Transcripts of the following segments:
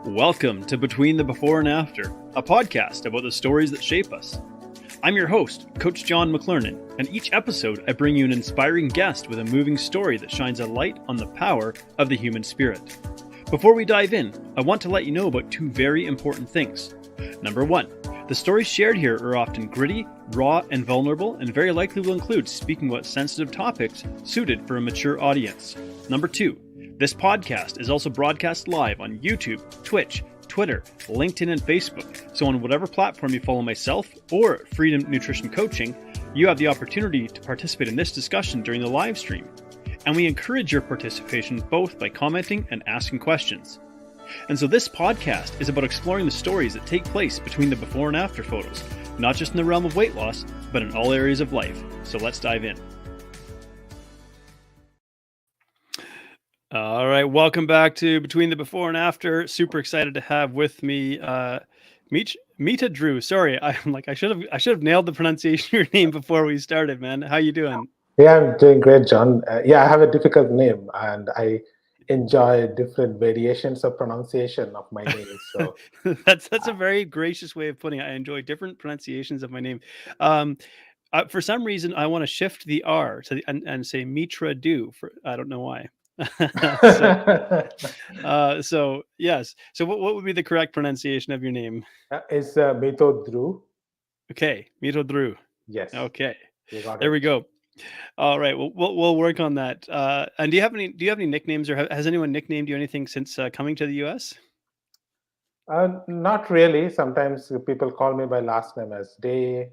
Welcome to Between the Before and After, a podcast about the stories that shape us. I'm your host, Coach John McLernan, and each episode I bring you an inspiring guest with a moving story that shines a light on the power of the human spirit. Before we dive in, I want to let you know about two very important things. Number one, the stories shared here are often gritty, raw, and vulnerable, and very likely will include speaking about sensitive topics suited for a mature audience. Number two, this podcast is also broadcast live on YouTube, Twitch, Twitter, LinkedIn, and Facebook. So on whatever platform you follow myself or Freedom Nutrition Coaching, you have the opportunity to participate in this discussion during the live stream. And we encourage your participation both by commenting and asking questions. And so this podcast is about exploring the stories that take place between the before and after photos, not just in the realm of weight loss, but in all areas of life. So let's dive in. All right, welcome back to Between the Before and After. Super excited to have with me Mitradu. Sorry, I should have nailed the pronunciation of your name before we started, man. How you doing? Yeah, I'm doing great, John. I have a difficult name, and I enjoy different variations of pronunciation of my name. So that's a very gracious way of putting it. I enjoy different pronunciations of my name. For some reason, I want to shift the R to and say Mitradu. I don't know why. So yes. So what would be the correct pronunciation of your name? It's Mitradu. Okay, Mitradu. Yes. Okay. You got There it. we go. All right. Well, we'll work on that. And do you have any nicknames, or has anyone nicknamed you anything since coming to the U.S.? Not really. Sometimes people call me by last name as Day.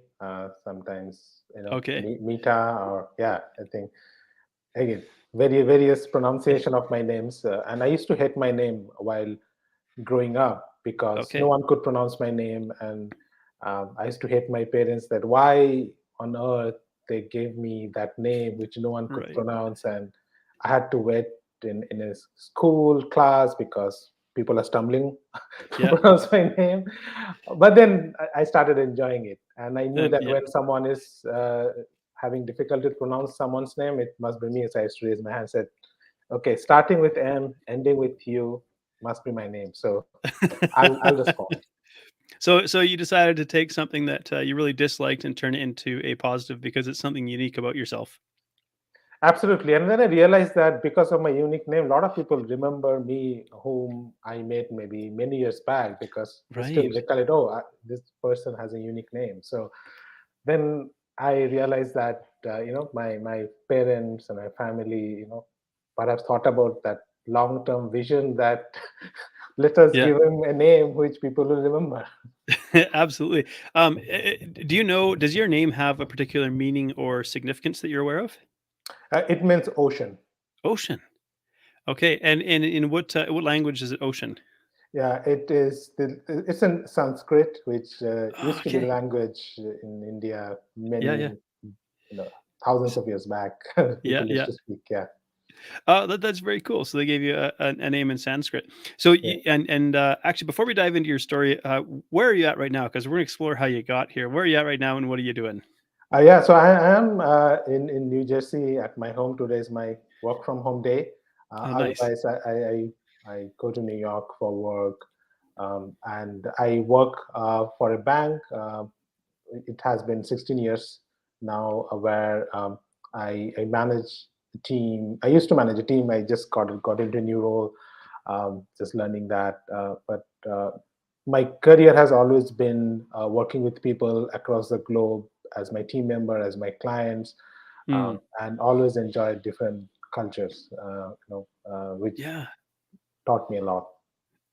Sometimes Okay. Mita, or I think again various pronunciation of my names. And I used to hate my name while growing up because no Okay. one could pronounce my name, and I used to hate my parents that why on earth they gave me that name which no one could Right. pronounce, and I had to wait in a school class because people are stumbling to Yeah. pronounce my name. But then I started enjoying it, and I knew And that yeah. when someone is having difficulty to pronounce someone's name, it must be me. So I used to raise my hand and said, okay, starting with M, ending with U must be my name. So I'll respond. So you decided to take something that you really disliked and turn it into a positive because it's something unique about yourself. Absolutely. And then I realized that because of my unique name, a lot of people remember me whom I met maybe many years back because they still Right. recollect, oh, this person has a unique name. So then I realized that, my parents and my family, perhaps thought about that long-term vision that let us Yeah. give him a name which people will remember. Absolutely. Do you know? Does your name have a particular meaning or significance that you're aware of? It means ocean. Ocean. Okay. And in what language is it? Ocean. Yeah, it's in Sanskrit, which used to be the Okay. language in India Yeah. Yeah. many, thousands of years back. Yeah. People used Yeah. to speak. Yeah, That's very cool. So they gave you a name in Sanskrit. So yeah. actually, before we dive into your story, where are you at right now? Because we're gonna explore how you got here. Where are you at right now, and what are you doing? Yeah. So I am in New Jersey at my home. Today is my work from home day. Oh, nice. Otherwise, I go to New York for work, and I work for a bank. It has been 16 years now, where I manage the team. I used to manage a team. I just got into a new role, just learning that. But my career has always been working with people across the globe as my team member, as my clients, Mm, and always enjoyed different cultures, which yeah. taught me a lot.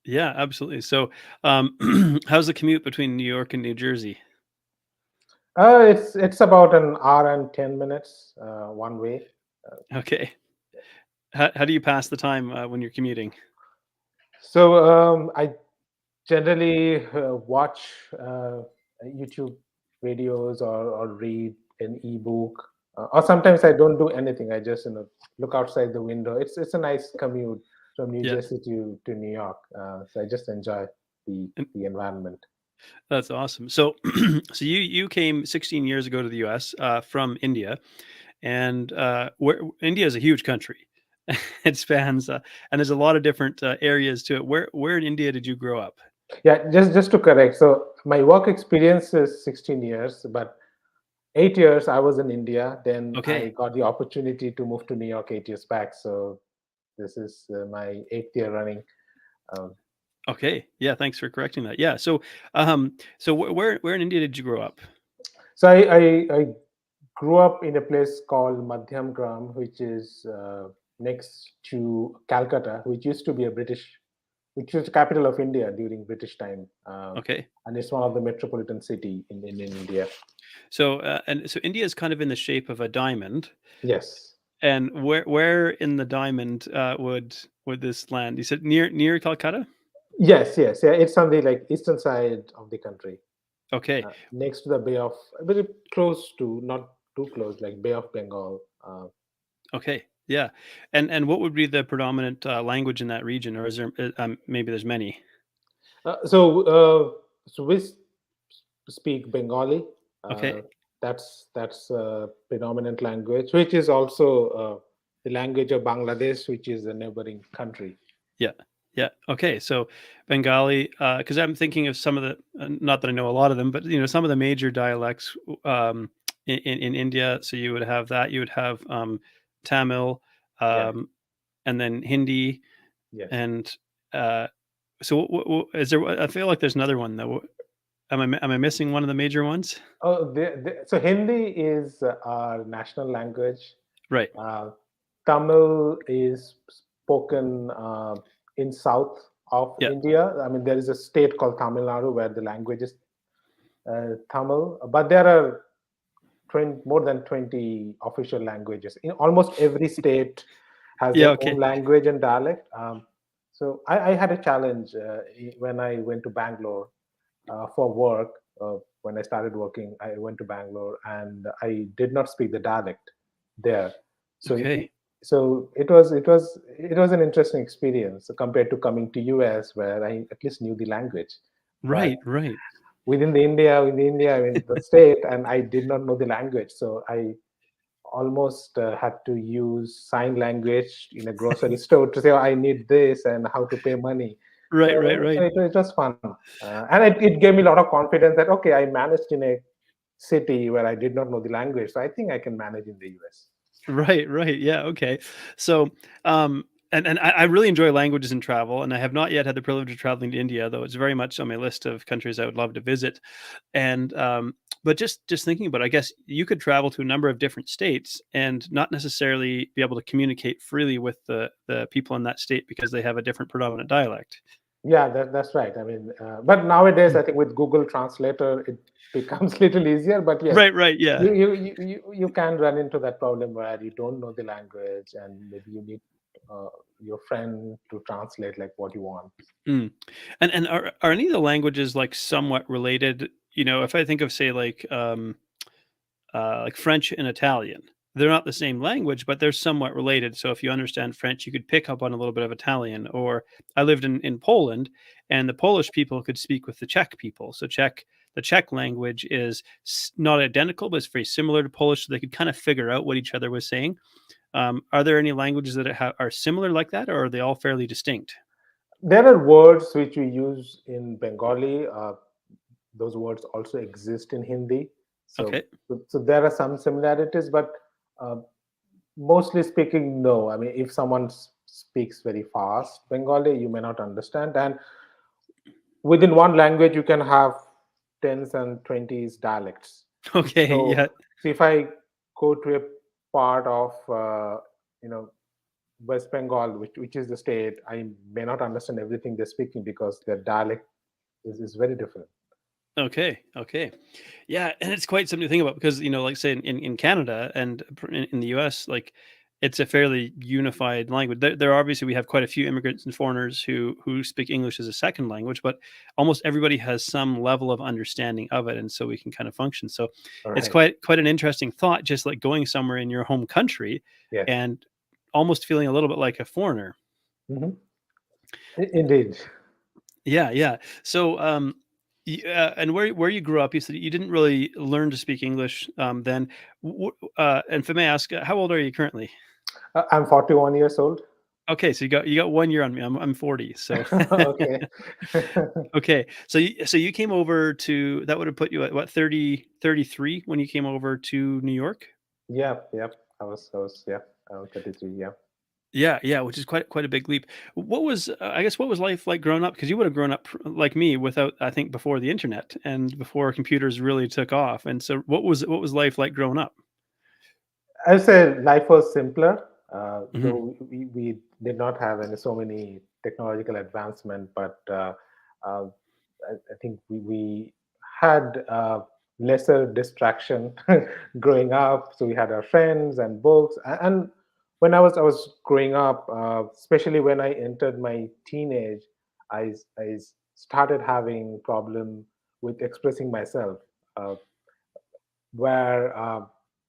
Yeah. Absolutely. So, how's the commute between New York and New Jersey? It's about an hour and 10 minutes one way. Okay. How do you pass the time when you're commuting? So I generally watch YouTube videos, or read an ebook, or sometimes I don't do anything. I just look outside the window. It's a nice commute from New Yeah. Jersey to New York, so I just enjoy the And the environment. that's awesome. So, so you came 16 years ago to the U.S. From India, and where India is a huge country. It spans, and there's a lot of different areas to it. Where in India did you grow up? Yeah, just to correct. So my work experience is 16 years, but 8 years I was in India. Then I Okay. got the opportunity to move to New York 8 years back. So this is my eighth year running. Um, Okay. Yeah. Thanks for correcting that. Yeah. So where in India did you grow up? so I grew up in a place called Madhyam Gram, which is next to Calcutta, which used to be which was the capital of India during British time, Okay. and it's one of the metropolitan city in India. So India is kind of in the shape of a diamond. Yes, And where in the diamond would this land? You said near Calcutta? yes, yeah. It's on the like eastern side of the country, Okay. next to the Bay of, very close to, not too close, like Bay of Bengal. Okay. Yeah. And what would be the predominant language in that region, or is there maybe there's many? So we speak Bengali. Uh, Okay. that's predominant language, which is also the language of Bangladesh, which is a neighboring country. Yeah. Yeah. Okay. So Bengali, because I'm thinking of some of the, not that I know a lot of them, but some of the major dialects in India. So you would have that. You would have Tamil, Yeah. um, and then Hindi, Yes. and uh, so is there? I feel like there's another one though. Am I missing one of the major ones? Oh, so Hindi is our national language. Right. Uh, Tamil is spoken in south of Yeah. India. I mean, there is a state called Tamil Nadu where the language is Tamil, but there are 20, more than 20 official languages. In almost every state has Yeah. their own Okay. language and dialect. So I had a challenge when I went to Bangalore for work. When I started working, I went to Bangalore and I did not speak the dialect there. So Okay. it was an interesting experience compared to coming to US where I at least knew the language. But Right. Right. within India, I mean the state, and I did not know the language, so I almost had to use sign language in a grocery store to say, oh, I need this and how to pay money. So, Right. Right. so Right. it was fun, and it gave me a lot of confidence that okay, I managed in a city where I did not know the language, so I think I can manage in the US. Right, right. Yeah, okay. So, and I really enjoy languages and travel, and I have not yet had the privilege of traveling to India, though it's very much on my list of countries I would love to visit. And but just thinking about it, I guess you could travel to a number of different states and not necessarily be able to communicate freely with the people in that state because they have a different predominant dialect. Yeah, that's right. I mean, but nowadays Mm. I think with Google Translator it becomes little easier. But yes, Right, right, yeah. you can run into that problem where you don't know the language and maybe you need uh, your friend to translate like what you want. Mm. And are any of the languages like somewhat related? If I think of say like French and Italian. They're not the same language, but they're somewhat related. So if you understand French, you could pick up on a little bit of Italian. Or I lived in Poland, and the Polish people could speak with the Czech people. So the Czech language is not identical, but it's very similar to Polish. So they could kind of figure out what each other was saying. Are there any languages that are similar like that, or are they all fairly distinct? There are words which we use in Bengali. Those words also exist in Hindi. So, Okay. so there are some similarities, but uh, mostly speaking, no. I mean, if someone speaks very fast Bengali, you may not understand. And within one language, you can have tens and twenties dialects. Okay. So, Yeah. so if I go to a part of, you know, West Bengal, which is the state, I may not understand everything they're speaking because their dialect is very different. Okay, okay. Yeah, and it's quite something to think about because, like say in Canada and in the US, like it's a fairly unified language. There obviously we have quite a few immigrants and foreigners who speak English as a second language, but almost everybody has some level of understanding of it, and so we can kind of function. So All it's right. quite an interesting thought, just like going somewhere in your home country Yes. and almost feeling a little bit like a foreigner. Mhm. Indeed. Yeah, yeah. So, and where you grew up, you said you didn't really learn to speak English then. And if I may ask, how old are you currently? I'm 41 years old. Okay, so you got 1 year on me. I'm 40, so Okay. okay. So you came over to that would have put you at what, 33 when you came over to New York? Yep, yep. Yeah, I was 33. Yeah. Yeah, yeah, which is quite a big leap. What was I guess what was life like growing up? Because you would have grown up like me without I think before the internet and before computers really took off. And so what was life like growing up? I would say life was simpler, Mhm. though we did not have so many technological advancement, but uh, I think we had lesser distraction growing up. So we had our friends and books. And when I was growing up, especially when I entered my teenage, I started having problem with expressing myself. Uh, where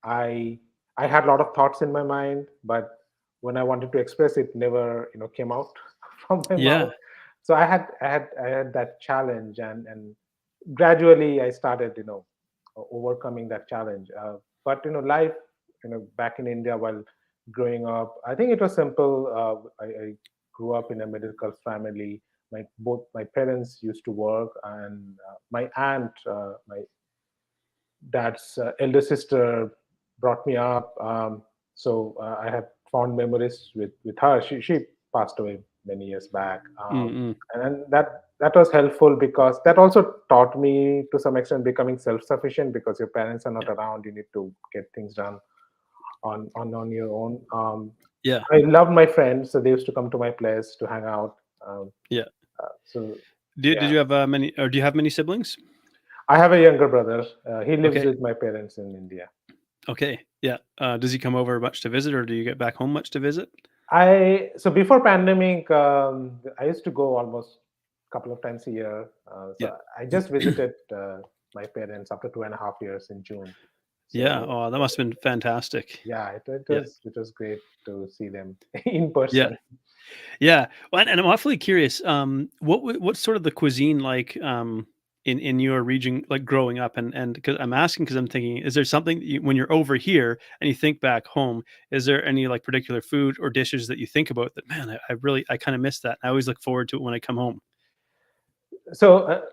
I I had a lot of thoughts in my mind, but when I wanted to express it, never came out from my Yeah. mouth. So I had that challenge, and gradually I started overcoming that challenge. But life back in India while growing up, I think it was simple. I grew up in a middle class family. Both my parents used to work, and my aunt, my dad's elder sister brought me up. So I have fond memories with her. She passed away many years back, Mm-mm. and that was helpful because that also taught me to some extent becoming self-sufficient because your parents are not Yeah. around. You need to get things done on your own. Yeah. I loved my friends, so they used to come to my place to hang out. Um, Yeah. so Did yeah, you have many or do you have many siblings? I have a younger brother. He lives Okay. with my parents in India. Okay. Yeah. Does he come over much to visit or do you get back home much to visit? So before pandemic, I used to go almost a couple of times a year. Yeah. So I just visited my parents after 2.5 years in June. Yeah. So Oh, that must have been fantastic. yeah, it Yeah. was it was great to see them in Yeah. person. Yeah. Well, and I'm awfully curious. What's sort of the cuisine like in your region, like growing up? And because I'm asking, because I'm thinking, is there something that when you're over here and you think back home, is there any like particular food or dishes that you think about that, man, I really I kind of miss that. I always look forward to it when I come home. So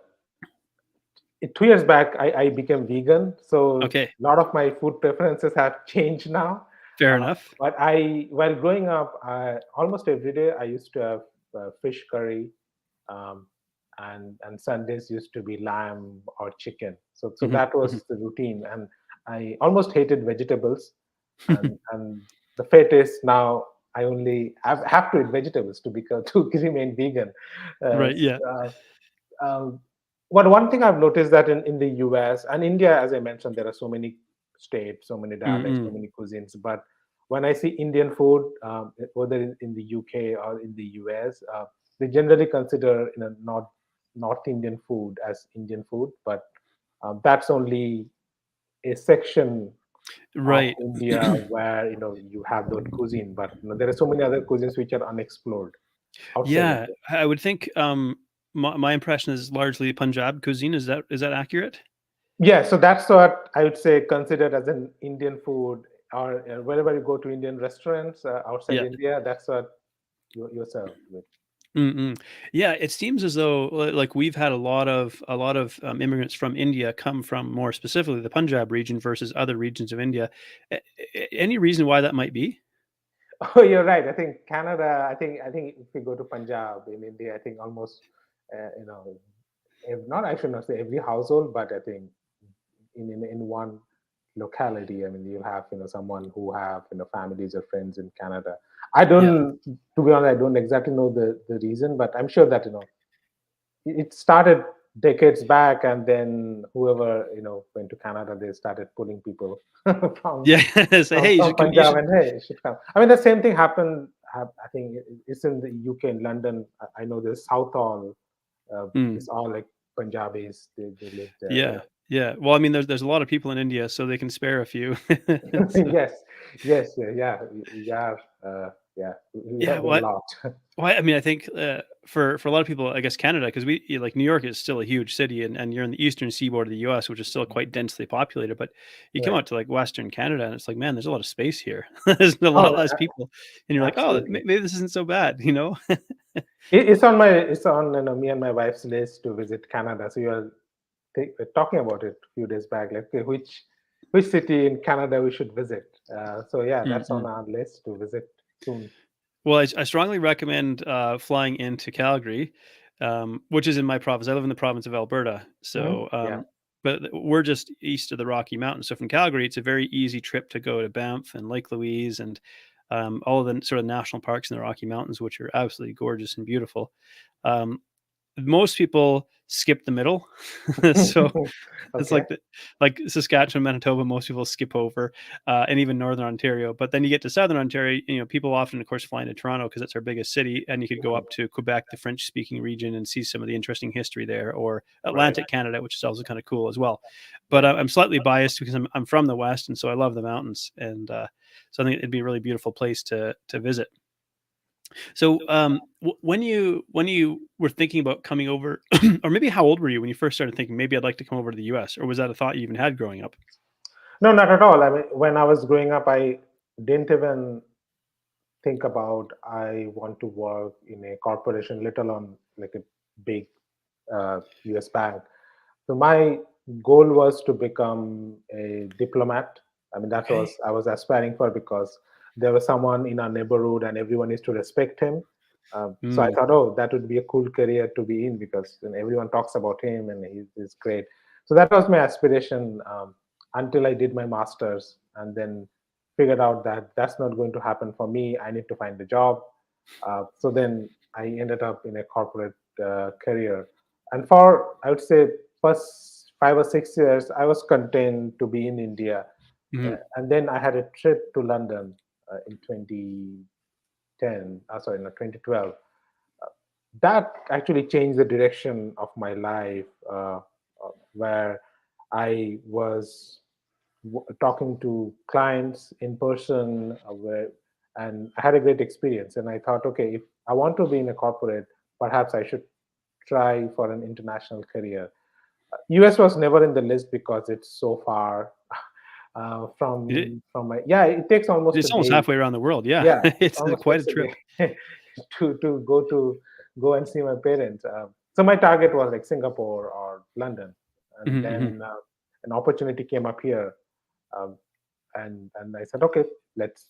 2 years back, I became vegan. So Okay. a lot of my food preferences have changed now. Fair Uh, enough. but while growing up, almost every day I used to have fish curry, um, and Sundays used to be lamb or chicken. So Hmm. that was the routine, and I almost hated vegetables, Hmm. and the fate is now I only have to eat vegetables to become to remain vegan. Uh, Right. Yeah. uh, um, but one thing I've noticed that in the US and India, as I mentioned, there are so many states, so many dialects, so Mm-mm. many cuisines. But when I see Indian food, whether in the UK or in the US, they generally consider North Indian food as Indian food, but that's only a section of Right. India where you have that cuisine. But there are so many other cuisines which are unexplored outside Yeah, India. I would think, my impression is largely Punjab cuisine. Is that accurate? Yeah, so that's what I would say considered as an Indian food, or wherever you go to Indian restaurants outside Yeah. India, that's what you're served with. Mm-mm. Yeah, it seems as though like we've had a lot of immigrants from India come from more specifically the Punjab region versus other regions of India. Any reason why that might be? Oh, you're right. I think Canada. I think if you go to Punjab in India, I think almost if not, I should not say every household, but I think in one locality, I mean, you'll have someone who have families or friends in Canada. I Yeah. don't, to be honest, I don't exactly know the reason, but I'm sure that it started decades back, and then whoever went to Canada, they started pulling people from Yeah. Say, from, hey, you from should come. You Punjab, should. and hey, you should come. I mean, the same thing happened. I think it's in the UK, in London. I know the Southall Mm, is all like Punjabis. They live there. yeah. Yeah. Well, I mean, there's a lot of people in India, so they can spare a few. Yeah. So, Yes, yes, yeah, yeah. We are. Yeah, we Yeah, have done a what? lot. Well, I mean, I think for a lot of people, I guess Canada, because like New York is still a huge city, and you're in the eastern seaboard of the U.S., which is still quite densely populated. But you come Right. out to like Western Canada, and it's like, man, there's a lot of space here. There's a lot Oh, less people, and you're like, oh, absolutely. maybe this isn't so bad, you know? It's on me and my wife's list to visit Canada. So you're talking about it a few days back, like, okay, which city in Canada we should visit. So yeah, that's on Mm-mm. our list to visit soon. Well, I strongly recommend flying into Calgary, which is in my province. I live in the province of Alberta, so Yeah. we're just east of the Rocky Mountains. So from Calgary, it's a very easy trip to go to Banff and Lake Louise and all of the sort of national parks in the Rocky Mountains, which are absolutely gorgeous and beautiful. Um, Most people skip the middle, so it's Okay. like Saskatchewan, Manitoba, most people skip over, and even Northern Ontario. But then you get to Southern Ontario, people often, of course, fly into Toronto because it's our biggest city, and you could go up to Quebec, the French-speaking region, and see some of the interesting history there, or Right. Atlantic Canada, which is also kind of cool as well. But Right. I'm slightly biased because I'm from the West, and so I love the mountains, and so I think it'd be a really beautiful place to visit. So, when you were thinking about coming over, or maybe how old were you when you first started thinking maybe I'd like to come over to the U.S., or was that a thought you even had growing up? No, not at all. I mean, when I was growing up, I didn't even think about I want to work in a corporation, let alone like a big US bank. So my goal was to become a diplomat. I mean, that Okay. was I was aspiring for because there was someone in our neighborhood and everyone used to respect him. So I Mm, thought, oh, that would be a cool career to be in because everyone talks about him and he's great. So that was my aspiration until I did my master's and then figured out that that's not going to happen for me. I need to find a job. So then I ended up in a corporate career. And for, I would say, first 5 or 6 years, I was content to be in India. mhm. And then I had a trip to London in 2010, sorry, no, 2012. That actually changed the direction of my life, where I was talking to clients in person, and I had a great experience. And I thought, okay, if I want to be in a corporate, perhaps I should try for an international career. US was never in the list because it's so far It, from my, yeah, it takes almost a it's almost day. halfway around the world. Yeah, Yeah, it it's almost quite a takes a trip. day to go and see my parents. So my target was like Singapore or London, and Mhm, mhm. then an opportunity came up here, um, and I said, okay, let's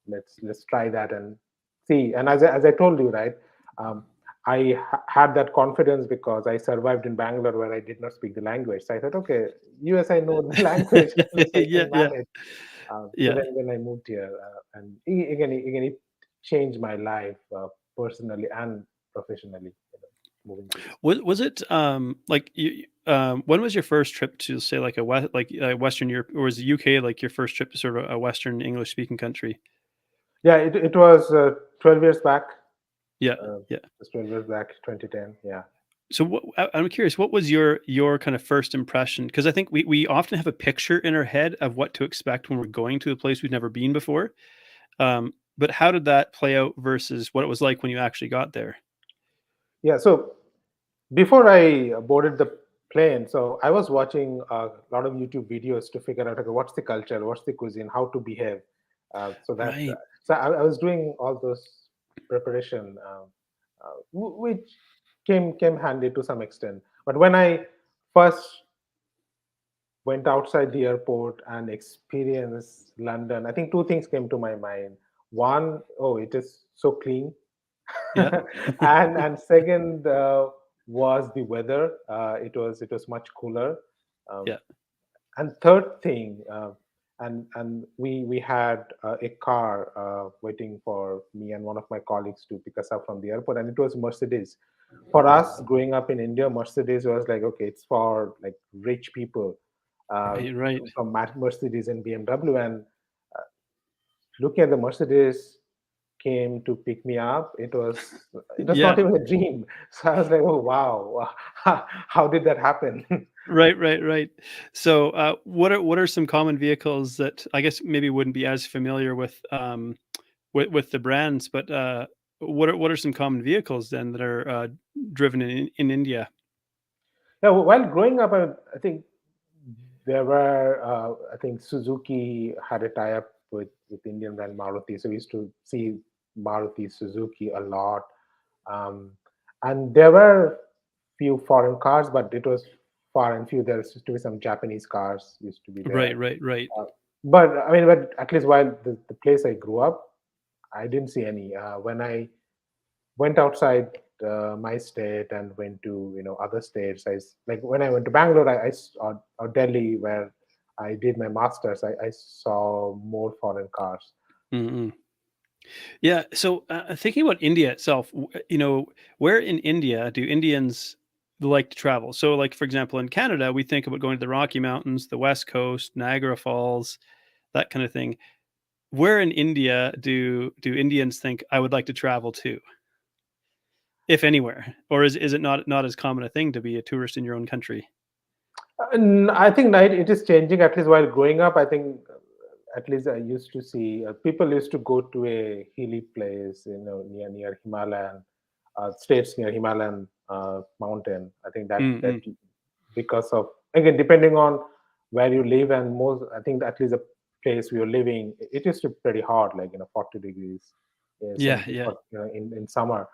let's try that and see. And as I told you, right, um, had that confidence because I survived in Bangalore where I did not speak the language. So I thought, okay, US, I know the language, at least I Yeah, can yeah, manage. So yeah. then I moved here, and again, it changed my life personally and professionally. Moving to this. Was it like you? When was your first trip to say like Western Europe, or was the UK like your first trip to sort of a Western English speaking country? Yeah, it was 12 years back. Yeah, Uh, yeah. just 12 years back, 2010. Yeah. So I'm curious, what was your kind of first impression? Because I think we often have a picture in our head of what to expect when we're going to a place we've never been before. But how did that play out versus what it was like when you actually got there? Yeah. So before I boarded the plane, so I was watching a lot of YouTube videos to figure out, okay, what's the culture, what's the cuisine, how to behave. So that Right. so I was doing all those preparation, which came handy to some extent. But when I first went outside the airport and experienced London, I think two things came to my mind. One, oh, it is so clean, Yeah. and second was the weather. It was much cooler. Um, Yeah. and third thing, and we had a car waiting for me and one of my colleagues to pick us up from the airport, and it was Mercedes. For us, growing up in India, Mercedes was like, okay, it's for like rich people, uh, Right. Right. from Mercedes and BMW. And looking at the Mercedes came to pick me up, it was Yeah. not even a dream. So I was like, oh wow, how did that happen? Right. Right. Right. So, what are some common vehicles that I guess maybe wouldn't be as familiar with? with the brands, but what are some common vehicles then that are driven in India? Yeah, while growing up, I think there were, I think Suzuki had a tie-up with Indian brand Maruti, so we used to see Maruti, Suzuki a lot, um, and there were few foreign cars, but it was far and few. There used to be some Japanese cars used to be Right, there, right, right. but I mean, but at least while the place I grew up, I didn't see any. When I went outside my state and went to other states. Like when I went to Bangalore, or Delhi, where I did my masters. I saw more foreign cars. Mm-mm. Yeah. So thinking about India itself, where in India do Indians like to travel? So, like for example, in Canada, we think about going to the Rocky Mountains, the West Coast, Niagara Falls, that kind of thing. Where in India do Indians think I would like to travel to, if anywhere, or is it not as common a thing to be a tourist in your own country? And I think it is changing. At least while growing up, I think at least I used to see people used to go to a hilly place, near Himalayan states near Himalayan mountain. I think that Mm-mm. because of, again, depending on where you live, and most, I think at least the place we are living, it used to be pretty hot, like 40 degrees, yeah, Yeah, 70, yeah, 40, in summer.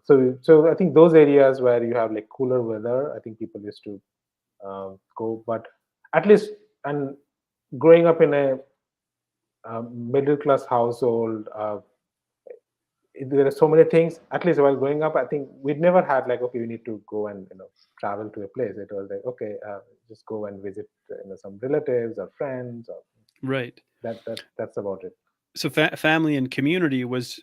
So I think those areas where you have like cooler weather, I think people used to go. But at least, and growing up in a middle class household, there are so many things. At least while growing up, I think we'd never had like, okay, we need to go and travel to a place. It was like, okay, just go and visit some relatives or friends, or right. that's about it. So family and community was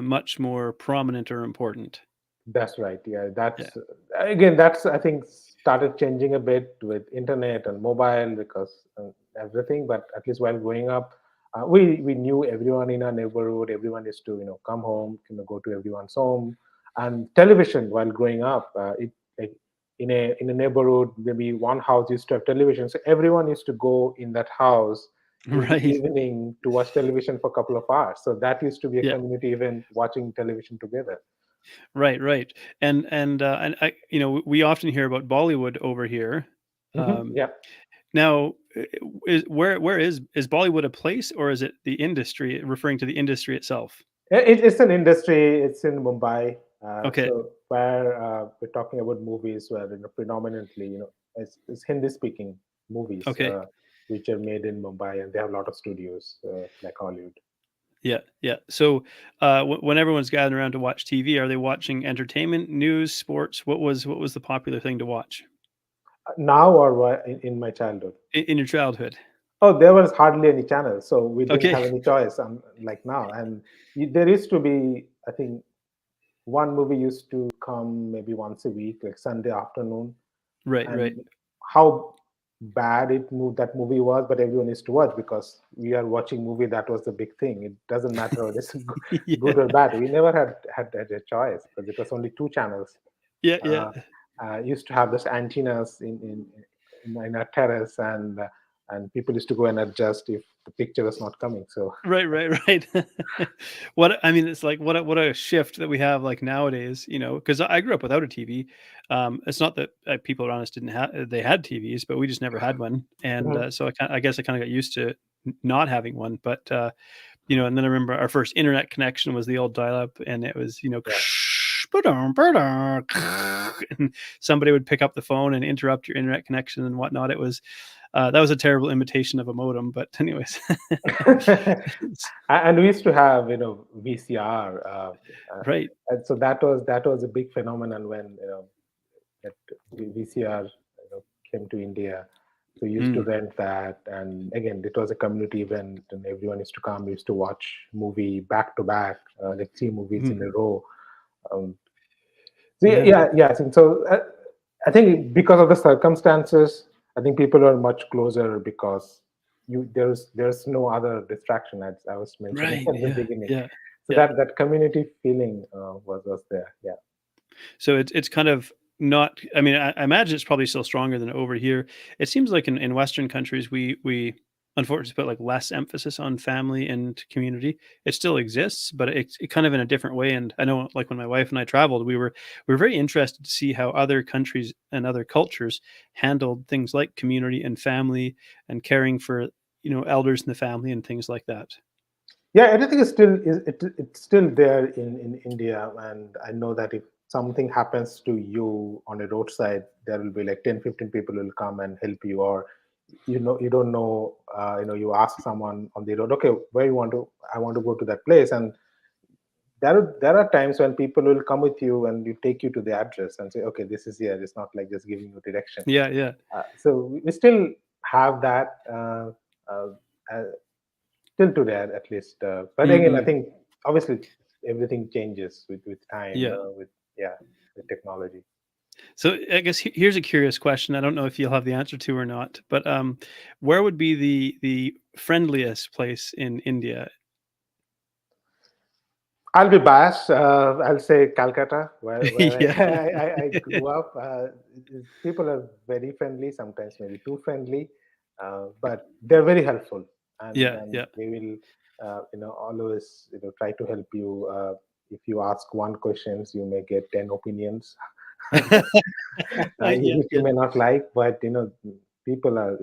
much more prominent or important. That's right. Yeah, Yeah. that's I think started changing a bit with internet and mobile, because everything. But at least while growing up, we knew everyone in our neighborhood. Everyone used to come home, go to everyone's home, and television. While growing up, it like in a neighborhood, maybe one house used to have television, so everyone used to go in that house in the Right. evening to watch television for a couple of hours. So that used to be a Yeah. community event, watching television together. Right, right. And I, we often hear about Bollywood over here. Um, Yeah. now, is where is Bollywood a place, or is it the industry, referring to the industry itself? It's an industry. It's in Mumbai. Okay, So where we're talking about movies where predominantly, it's Hindi-speaking movies, okay. which are made in Mumbai, and they have a lot of studios like Hollywood. Yeah, yeah. So, when everyone's gathering around to watch TV, are they watching entertainment, news, sports? What was the popular thing to watch Now or in my childhood? in your childhood? Oh, there was hardly any channels, so we didn't Okay. have any choice. Like now, and there used to be, I think, one movie used to come maybe once a week, like Sunday afternoon, Right, right. and how bad that movie was, but everyone used to watch because we are watching movie. That was the big thing. It doesn't matter whether it's Yeah, good or bad. We never had a choice because it was only two channels. yeah, yeah. uh, Used to have this antennas in our terrace, and people used to go and adjust if the picture was not coming. So Right, right, right. What I mean, it's like what a shift that we have like nowadays, because I grew up without a TV. It's not that people around us didn't have they had TVs, but we just never had one, and mhm. so I guess I kind of got used to not having one. But and then I remember our first internet connection was the old dial-up, and it was Yeah. and somebody would pick up the phone and interrupt your internet connection and whatnot. It was that was a terrible imitation of a modem, but anyways. And we used to have VCR, Right. and so that was a big phenomenon when that VCR came to India. So we used to Mm. rent that, and again, it was a community event, and everyone used to come. We used to watch movie back to back, like three movies in Mhm. a row. Um, so Yeah. yeah. I think because of the circumstances, I think people are much closer because there's no other distraction, as I was mentioning Right. at the Yeah. beginning. Yeah. So Yeah. that community feeling was there. Yeah. So it's kind of not. I mean, I imagine it's probably still stronger than over here. It seems like in Western countries, we unfortunately put like less emphasis on family and community. It still exists, but it kind of in a different way. And I know, like when my wife and I traveled, we were very interested to see how other countries and other cultures handled things like community and family and caring for elders in the family and things like that. Yeah, everything is still it's still there in India, and I know that if something happens to you on a roadside, there will be like 10, 15 people will come and help you, or you don't know, you ask someone on the road, okay, where you want to, I want to go to that place, and there are times when people will come with you and you take you to the address and say, okay, this is here. It's not like just giving you direction. Yeah, yeah. So we still have that. Uh, uh, Till today at least, but again, I Mm-mm. think obviously everything changes with time, Yeah. with yeah, with technology. So I guess here's a curious question. I don't know if you'll have the answer to or not, but where would be the friendliest place in India? I'll be biased. I'll say Calcutta, where Yeah. I grew up. People are very friendly, sometimes maybe too friendly, but they're very helpful, Yeah, and yeah. they will, always, try to help you. If you ask one questions, you may get 10 opinions, Yeah, which you yeah. may not like, but people are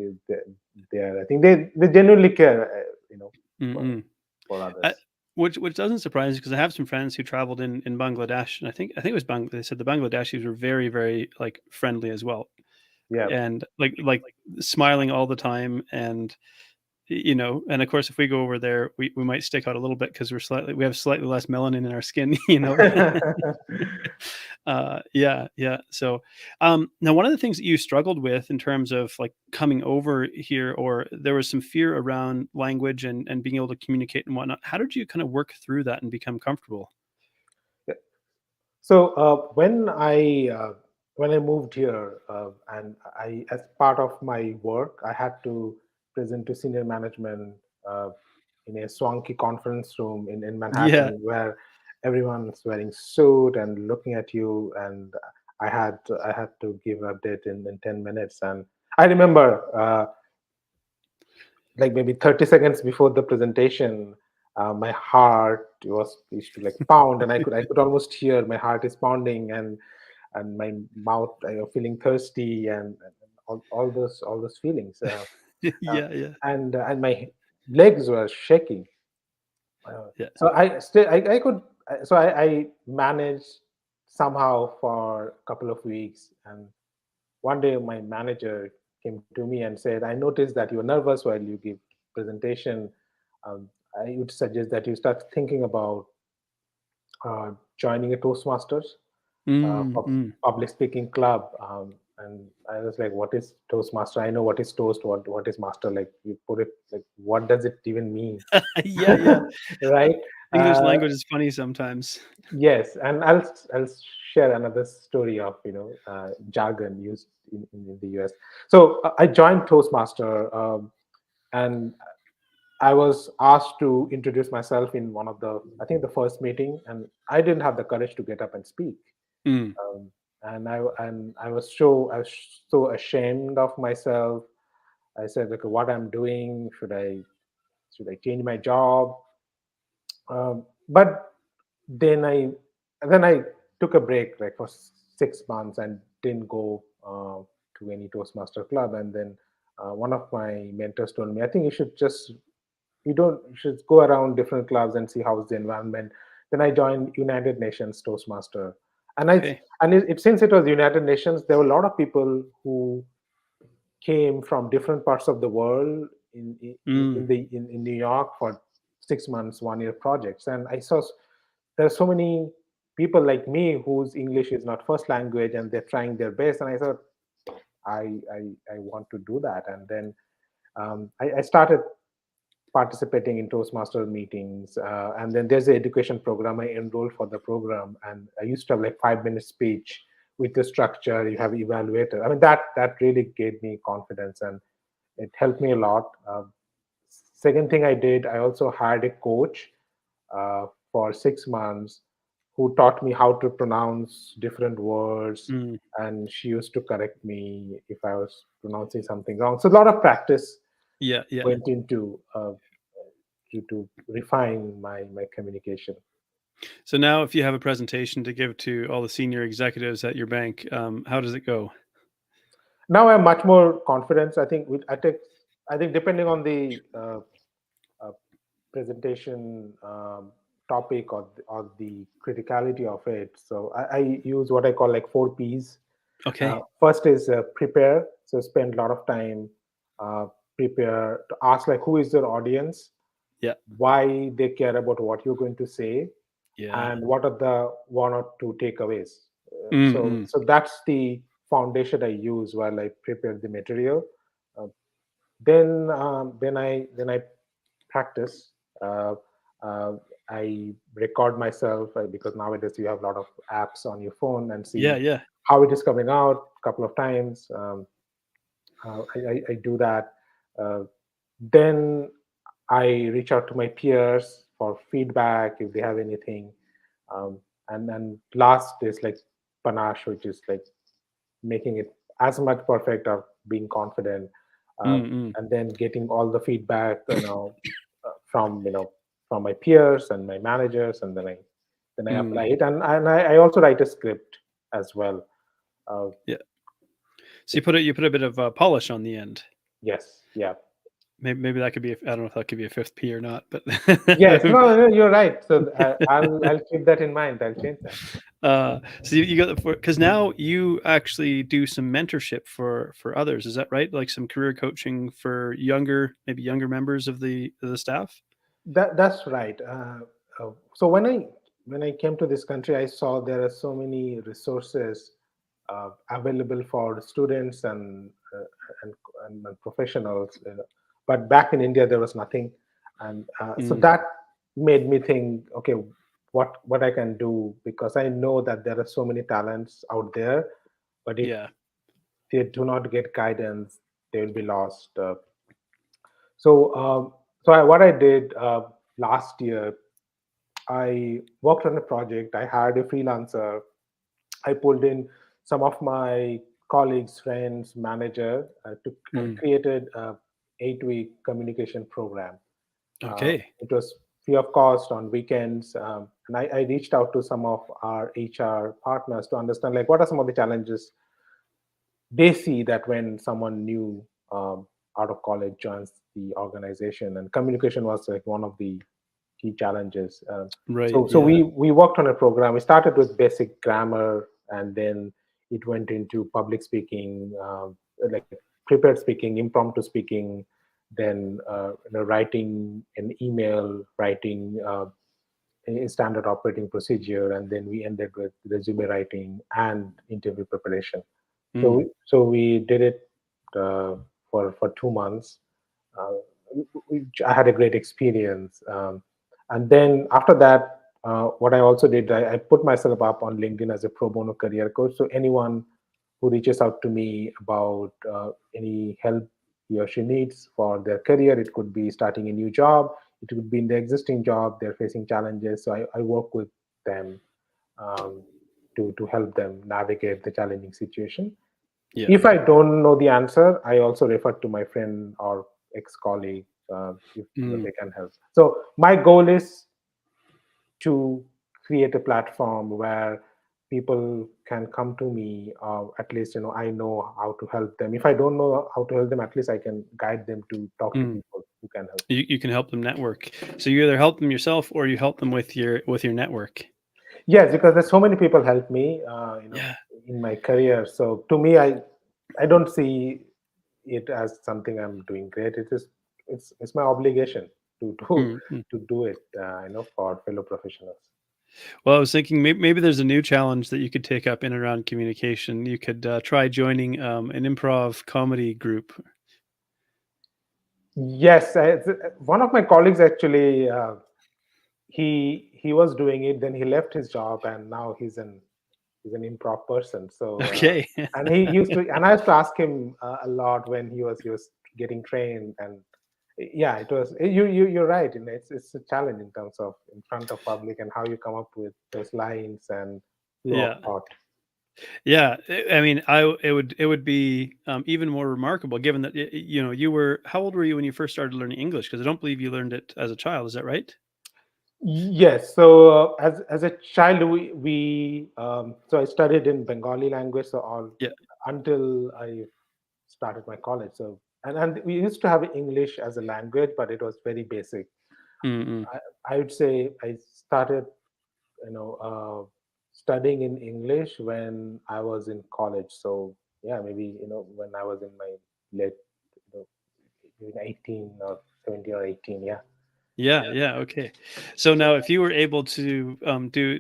they are. I think they genuinely care, for Mm-mm. Uh, others. which doesn't surprise me because I have some friends who traveled in Bangladesh, and I think it was They said the Bangladeshis were very, very like friendly as well, Yeah. and like smiling all the time, and and of course, if we go over there, we might stick out a little bit because we have slightly less melanin in our skin, Yeah, yeah. So, now one of the things that you struggled with in terms of like coming over here, or there was some fear around language and being able to communicate and whatnot. How did you kind of work through that and become comfortable? So when I moved here, and I, as part of my work, I had to present to senior management, uh, in a swanky conference room in Yeah. Manhattan, where everyone's wearing suit and looking at you, and I had to give update in 10 minutes, and I remember, like maybe 30 seconds before the presentation, my heart was used to like pound, and I could almost hear my heart is pounding, and my mouth, feeling thirsty, and all those feelings, uh, Yeah, yeah, and my legs were shaking. yeah. So I could, so I managed somehow for a couple of weeks, and one day my manager came to me and said, I noticed that you're nervous while you give presentation. um, I would suggest that you start thinking about joining a Toastmasters, Mm, mm. public speaking club. And I was like, what is Toastmaster? I know what is toast, what is master, like you put it, like what does it even mean? Yeah, yeah. Right. English uh, language is funny sometimes. yes, and I'll share another story of, jargon used in the US. So I joined Toastmaster, and I was asked to introduce myself in one of the, I think, the first meeting, and I didn't have the courage to get up and speak. Mm. And I was so ashamed of myself. I said, okay, what I'm doing, should I change my job? But then I took a break, like for 6 months, and didn't go to any Toastmaster club. And then one of my mentors told me, I think you should go around different clubs and see how's the environment. Then I joined United Nations Toastmaster, and I Okay. and since it was United Nations, there were a lot of people who came from different parts of the world Mm. in New York for 6 months, 1 year projects, and I saw there are so many people like me whose English is not first language, and they're trying their best, and I thought I want to do that. And then I started participating in Toastmaster meetings, and then there's the education program. I enrolled for the program, and I used to have like 5 minute speech with the structure. You have evaluator. I mean, that really gave me confidence, and it helped me a lot. Second thing I did, I also hired a coach for 6 months, who taught me how to pronounce different words, Mm. and she used to correct me if I was pronouncing something wrong. So a lot of practice. Yeah, yeah. went into to refine my communication. So now, if you have a presentation to give to all the senior executives at your bank, how does it go? Now I have much more confidence. I think I think depending on the uh, presentation topic or the criticality of it. So I use what I call like 4 P's. Okay. First is prepare. So spend a lot of time uh, prepare to ask like who is your audience, Yeah. why they care about what you're going to say, Yeah. and what are the one or two takeaways. Mm-mm. So that's the foundation I use while I prepare the material. Uh, then I practice. Uh, uh, I record myself because nowadays you have a lot of apps on your phone and Yeah, see yeah. how it is coming out a couple of times. I do that. Uh, then I reach out to my peers for feedback if they have anything. Um, and then last is like panache, which is like making it as much perfect or being confident, Mm-mm. and then getting all the feedback, from from my peers and my managers, and then I apply Mm. it, and I also write a script as well. Uh, Yeah. So you put a bit of polish on the end. yes, yeah. Maybe that could be. I don't know if that could be a fifth P or not, but Yes, no, no, you're right. So I'll keep that in mind. I'll change that. so you got because now you actually do some mentorship for others. Is that right? Like some career coaching for maybe younger members of the staff. That's right. So when I came to this country, I saw there are so many resources available for students and, and professionals. But back in India, there was nothing, and so Mm. that made me think, okay, what I can do, because I know that there are so many talents out there, but if Yeah. they do not get guidance, they will be lost. What I did last year, I worked on a project. I hired a freelancer. I pulled in some of my colleagues, friends, manager and Mm. created a 8-week communication program. Okay. It was free of cost on weekends, and I reached out to some of our HR partners to understand like what are some of the challenges they see that when someone new out of college joins the organization, and communication was like one of the key challenges. Right. So Yeah. we worked on a program. We started with basic grammar, and then it went into public speaking, like prepared speaking, impromptu speaking, then writing an email, writing a standard operating procedure, and then we ended with resume writing and interview preparation. Mm. So we did it for 2 months. Uh, I had a great experience, and then after that, what I also did, I put myself up on LinkedIn as a pro bono career coach. So anyone who reaches out to me about any help he or she needs for their career, it could be starting a new job, it could be in the existing job, they're facing challenges. So I work with them um, to help them navigate the challenging situation. Yeah. If I don't know the answer, I also refer to my friend or ex-colleague if Mm. they can help. So my goal is to create a platform where people can come to me, or at least I know how to help them. If I don't know how to help them, at least I can guide them to talk to Mm. people who can help. You can help them network. So you either help them yourself or you help them with your network. Yes, because there's so many people help me, Yeah. in my career. So to me, I don't see it as something I'm doing great. It's my obligation to do Mm. Mm. to do it, for fellow professionals. Well, I was thinking maybe there's a new challenge that you could take up in and around communication. You could try joining an improv comedy group. Yes, one of my colleagues actually, he was doing it. Then he left his job, and now he's an improv person. So Okay. and he used to, and I used to ask him a lot when he was getting trained. And yeah, it was you're right. It's a challenge in terms of in front of public and how you come up with those lines and flow of Yeah. thought. Yeah, I mean, it would be even more remarkable given that you were how old were you when you first started learning English? Because I don't believe you learned it as a child. Is that right? Yes. So as a child, so I studied in Bengali language. So all Yeah. until I started my college. So and we used to have English as a language, but it was very basic. Mm-mm. I would say I started, studying in English when I was in college. So yeah, maybe when I was in my late, you know, maybe 18 or 17 or 18. Yeah. Yeah, yeah, okay. So now, if you were able to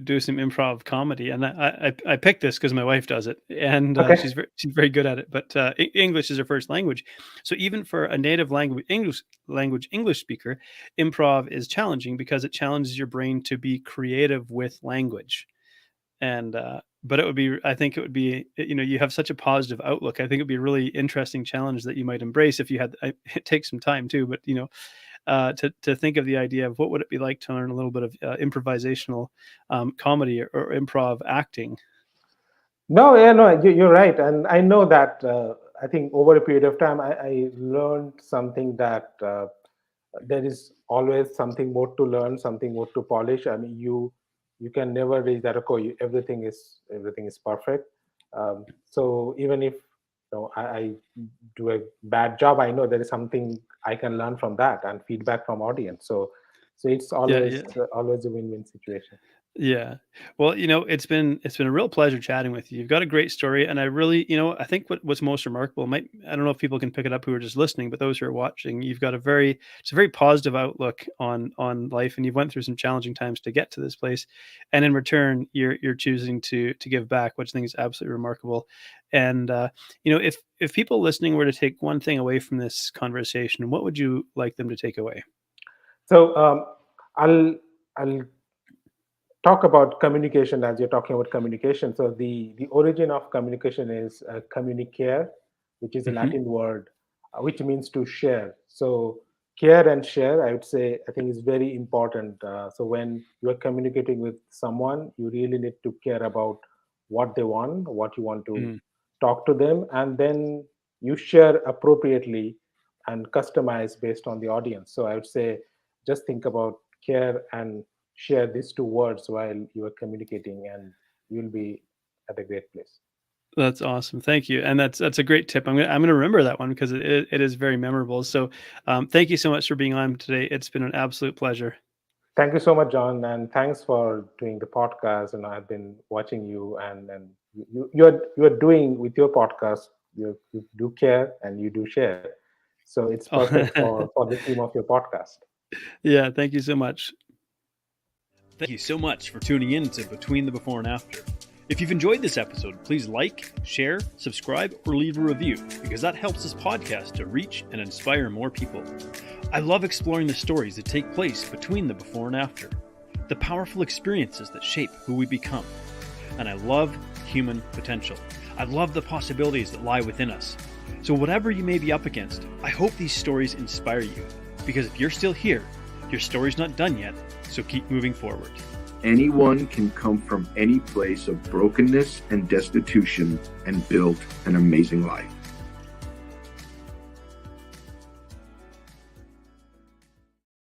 do some improv comedy, and I picked this because my wife does it, and Okay. she's very good at it. But English is her first language, so even for a native English speaker, improv is challenging because it challenges your brain to be creative with language. And but I think it would be, you have such a positive outlook. I think it'd be a really interesting challenge that you might embrace if you had. It takes some time too, but to think of the idea of what would it be like to learn a little bit of improvisational comedy or improv acting. No, yeah, no, you're right, and I know that. I think over a period of time, I learned something that there is always something more to learn, something more to polish. I mean, you can never reach that. Okay, everything is perfect. So even if I do a bad job, I know there is something I can learn from that and feedback from audience. So it's Yeah, always yeah. always a win-win situation. Yeah. Well, it's been a real pleasure chatting with you. You've got a great story, and I really, I think what's most remarkable might I don't know if people can pick it up who are just listening, but those who are watching, you've got it's a very positive outlook on life, and you've went through some challenging times to get to this place, and in return, you're choosing to give back, which I think is absolutely remarkable. And if people listening were to take one thing away from this conversation, what would you like them to take away? So I'll talk about communication as you're talking about communication. So the origin of communication is communicare, which is a Hmm. Latin word, which means to share. So care and share, I would say, I think is very important. So when you are communicating with someone, you really need to care about what they want, what you want to Mm, talk to them, and then you share appropriately and customize based on the audience. So I would say just think about care and share these two words while you are communicating, and you'll be at a great place. that's awesome. Thank you. And that's a great tip. I'm gonna remember that one because it is very memorable. So thank you so much for being on today. It's been an absolute pleasure. Thank you so much, John, and thanks for doing the podcast. And I've been watching you, and you're doing with your podcast. You do care and you do share, so it's Oh, perfect for the theme of your podcast. yeah, thank you so much. Thank you so much for tuning in to Between the Before and After. If you've enjoyed this episode, please like, share, subscribe, or leave a review because that helps this podcast to reach and inspire more people. I love exploring the stories that take place between the before and after, the powerful experiences that shape who we become. And I love human potential. I love the possibilities that lie within us. So whatever you may be up against, I hope these stories inspire you because if you're still here, your story's not done yet, so keep moving forward. Anyone can come from any place of brokenness and destitution and build an amazing life.